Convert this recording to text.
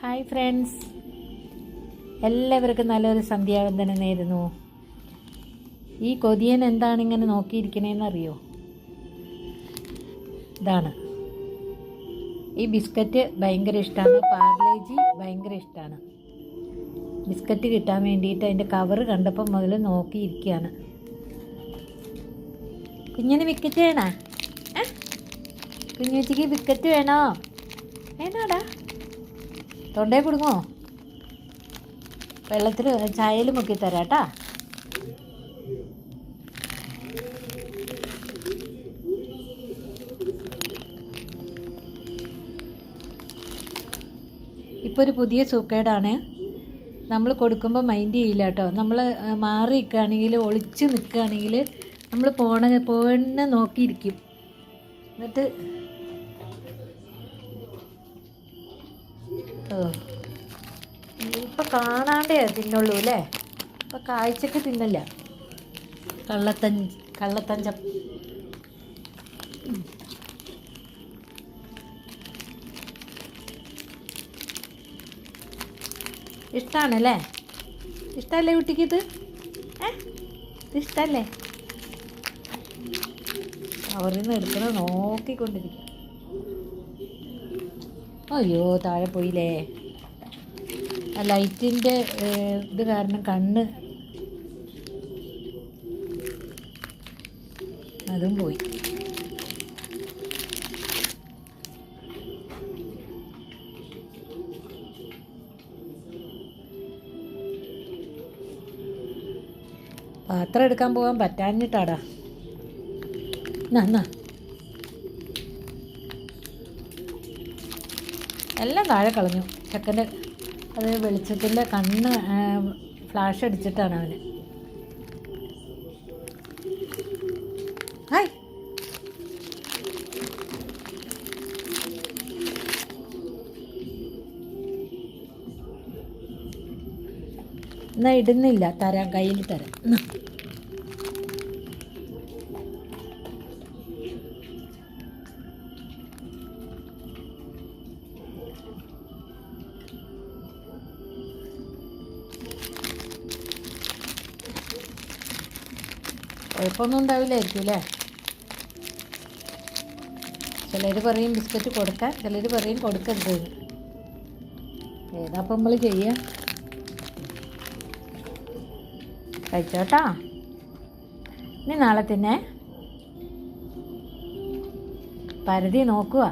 Hi friends, എല്ലാവർക്കും നല്ലൊരു സന്ധ്യാവന്ദനം നേരുന്നു. ഈ കൊതിയൻ എന്താണ് ഇങ്ങനെ നോക്കിയിരിക്കണേന്ന് അറിയോ? ഇതാണ്. ഈ ബിസ്ക്കറ്റ് ഭയങ്കര ഇഷ്ടമാണ്, പാർലേജി ഭയങ്കര ഇഷ്ടമാണ്. ബിസ്ക്കറ്റ് കിട്ടാൻ വേണ്ടിയിട്ട് അതിൻ്റെ കവറ് കണ്ടപ്പോൾ മുതൽ നോക്കിയിരിക്കുകയാണ്. കുഞ്ഞിന് ബിസ്ക്കറ്റ് വേണോ? കുഞ്ഞുച്ചിക്ക് ബിസ്ക്കറ്റ് വേണോ? വേണോടാ? തൊണ്ടേ കൊടുങ്ങോ? വെള്ളത്തിൽ ചായയിൽ മുക്കി തരാം കേട്ടാ. ഇപ്പോൾ ഒരു പുതിയ സൂക്കേടാണ്. നമ്മൾ കൊടുക്കുമ്പോൾ മൈൻഡ് ചെയ്യില്ല കേട്ടോ. നമ്മൾ മാറി നിൽക്കുകയാണെങ്കിൽ, ഒളിച്ച് നിൽക്കുകയാണെങ്കിൽ നമ്മൾ പോണ നോക്കിയിരിക്കും. എന്നിട്ട് ഇപ്പം കാണാണ്ടേ തിന്നുള്ളൂ അല്ലേ? ഇപ്പം കാഴ്ചക്ക് തിന്നില്ല. കള്ളത്തഞ്ച ഇഷ്ടമാണല്ലേ? ഇഷ്ടമല്ലേ കുട്ടിക്കിത്? ഇഷ്ടമല്ലേ? അവരിൽ നിന്ന് എടുക്കുന്നത് നോക്കിക്കൊണ്ടിരിക്കും. അയ്യോ, താഴെ പോയില്ലേ? ആ ലൈറ്റിൻ്റെ ഇത് കാരണം കണ്ണ് അതും പോയി. പാത്രം എടുക്കാൻ പോകാൻ പറ്റാഞ്ഞിട്ടാടാ. എന്നാ എല്ലാം താഴെ കളഞ്ഞു ചെക്കൻ്റെ. അത് വെളിച്ചത്തിൻ്റെ കണ്ണ് ഫ്ലാഷ് അടിച്ചിട്ടാണ് അവന്. ഹായ്, എന്നാ ഇടുന്നില്ല, തരാം, കയ്യിൽ തരാം. കുഴപ്പമൊന്നും ഉണ്ടാവില്ലായിരിക്കും അല്ലേ? ചിലർ പറയും ബിസ്ക്കറ്റ് കൊടുക്കാൻ, ചിലർ പറയും കൊടുക്കരുത്. ഏതാപ്പം നമ്മൾ ചെയ്യുക? കഴിച്ചോട്ടാ. ഇനി നാളെ തന്നെ പരതി നോക്കുക.